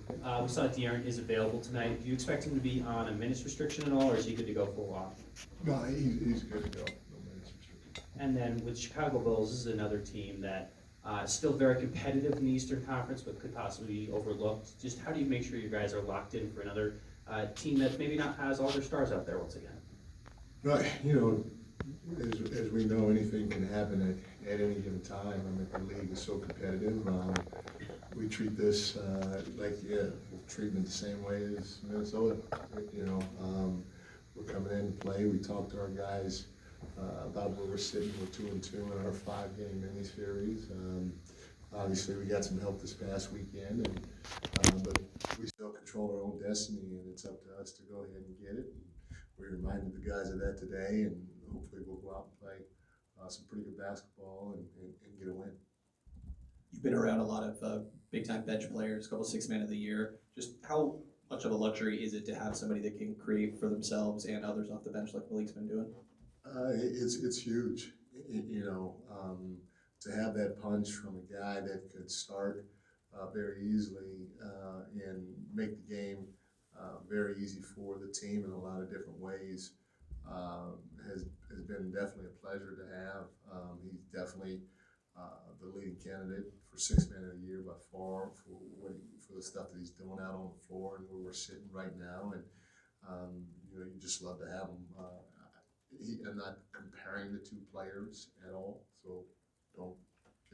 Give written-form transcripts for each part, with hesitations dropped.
We saw that De'Aaron is available tonight. Do you expect him to be on a minutes restriction at all, or is he good to go full on? No, he's good to go. No minutes restricted. And then with Chicago Bulls, this is another team that is still very competitive in the Eastern Conference, but could possibly be overlooked. Just how do you make sure you guys are locked in for another team that maybe not has all their stars out there once again? Right, as we know, anything can happen at any given time. I mean, the league is so competitive. We treat this we're treating it the same way as Minnesota. We're coming in to play. We talk to our guys about where we're sitting. We're 2-2 in our 5-game mini series. Obviously, we got some help this past weekend, but we still control our own destiny, and it's up to us to go ahead and get it. And we reminded the guys of that today, and hopefully we'll go out and play some pretty good basketball and get a win. You've been around a lot of big-time bench players, a couple Six-Man of the Year. Just how much of a luxury is it to have somebody that can create for themselves and others off the bench like Malik's been doing? It's huge, to have that punch from a guy that could start very easily and make the game very easy for the team in a lot of different ways. Has been definitely a pleasure to have. He's definitely the leading candidate for Six-Man of the Year by far for the stuff that he's doing out on the floor and where we're sitting right now. And you just love to have him. I'm not comparing the two players at all, so don't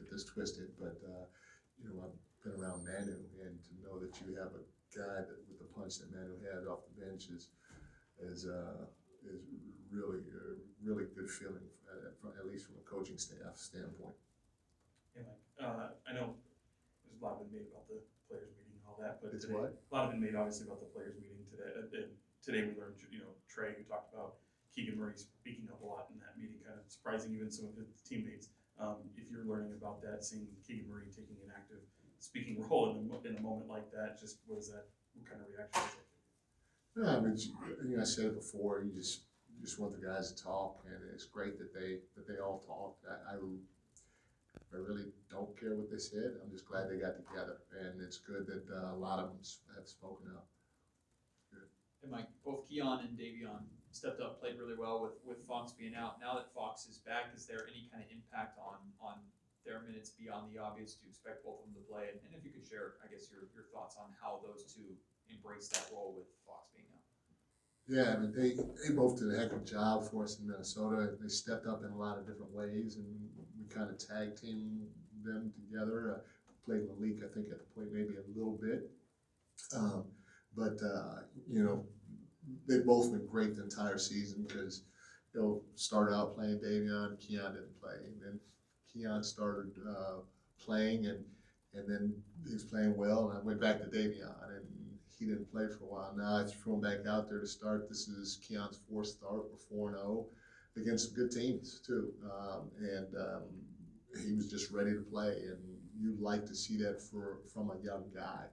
get this twisted. But I've been around Manu, and to know that you have a guy with the punch that Manu had off the bench is really a really good feeling, at least from a coaching staff standpoint. Yeah, Mike. I know there's a lot been made about the players meeting and all that, but It's today, what? a lot have been made obviously about the players meeting today. And today we learned, Trey, who talked about Keegan Murray speaking up a lot in that meeting, kind of surprising even some of his teammates. If you're learning about that, seeing Keegan Murray taking an active speaking role in a moment like that, just what kind of reaction was that? No, I mean, I said it before. You just want the guys to talk, and it's great that they all talked. I really don't care what they said. I'm just glad they got together, and it's good that a lot of them have spoken up. Good. And Mike, both Keon and Davion stepped up, played really well with Fox being out. Now that Fox is back, is there any kind of impact on their minutes beyond the obvious? Do you expect both of them to play? And if you could share, I guess, your thoughts on how those two embrace that role with Fox being out. Yeah, I mean, they both did a heck of a job for us in Minnesota. They stepped up in a lot of different ways, and we kind of tag teamed them together. Played Malik, I think, at the point maybe a little bit. But they've both been great the entire season because started out playing Davion, Keon didn't play. And then Keon started playing, and then he was playing well, and I went back to Davion, and he didn't play for a while. Now I threw him back out there to start. This is Keon's 4th start. We're 4-0 against some good teams too, and he was just ready to play. And you'd like to see that from a young guy.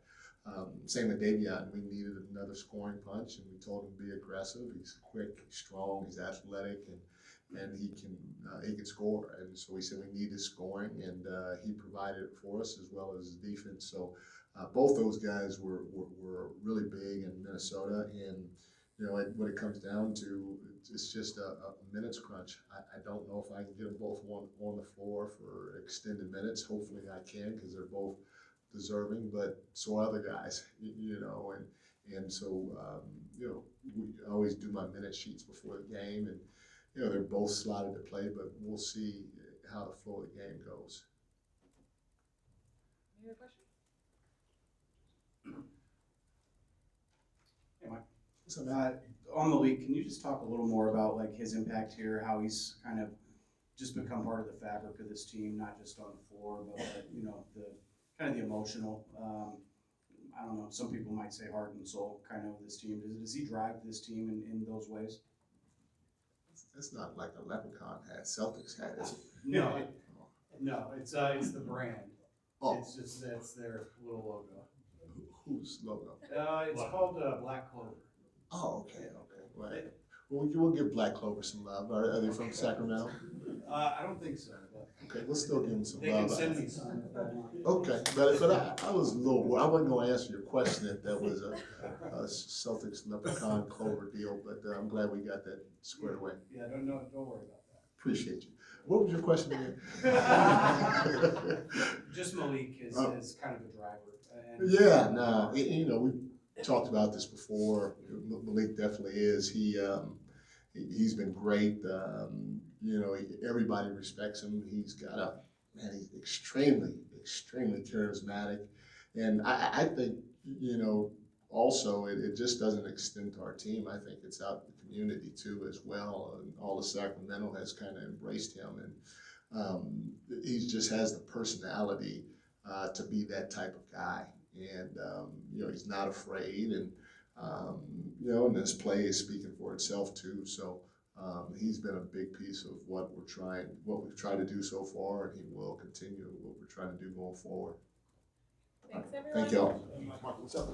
Same with Davion. We needed another scoring punch, and we told him to be aggressive. He's quick, he's strong, he's athletic, and he can score. And so we said we needed scoring, and he provided it for us as well as his defense. So both those guys were really big in Minnesota, and what it comes down to, it's just a minutes crunch. I don't know if I can get them both on the floor for extended minutes. Hopefully I can, because they're both deserving, but so are other guys, and so we always do my minute sheets before the game, and they're both slotted to play, but we'll see how the flow of the game goes. Any other questions? Hey, Mike. So on Malik, can you just talk a little more about like his impact here, how he's kind of just become part of the fabric of this team, not just on the floor, but the kind of the emotional, I don't know, some people might say heart and soul kind of this team. Does he drive this team in those ways? That's not like a Leprechaun hat, Celtics hat, is it? No, it's the brand. Oh. It's their little logo. Whose logo? It's called Black Clover. Oh, okay. Right. Well, we'll give Black Clover some love. Are they from Sacramento? I don't think so, but Okay, we'll still give him some They love. can send me some. Okay, but I was a little, I wasn't gonna answer your question if that was a Celtics leprechaun clover deal, but I'm glad we got that squared away. Yeah, don't worry about that. Appreciate you. What was your question again? Just Malik is Oh. kind of a driver. And Yeah, no, you know, we talked about this before. Malik definitely is. He's been great. You know, everybody respects him. He's he's extremely charismatic. And I think, you know, also it just doesn't extend to our team. I think it's out in the community too as well. And all of Sacramento has kind of embraced him. And he just has the personality to be that type of guy. And, you know, he's not afraid. And, you know, and his play is speaking for itself too. So he's been a big piece of what we've tried to do so far, and he will continue what we're trying to do going forward. Thanks, everyone. Thank y'all. Mark, what's up?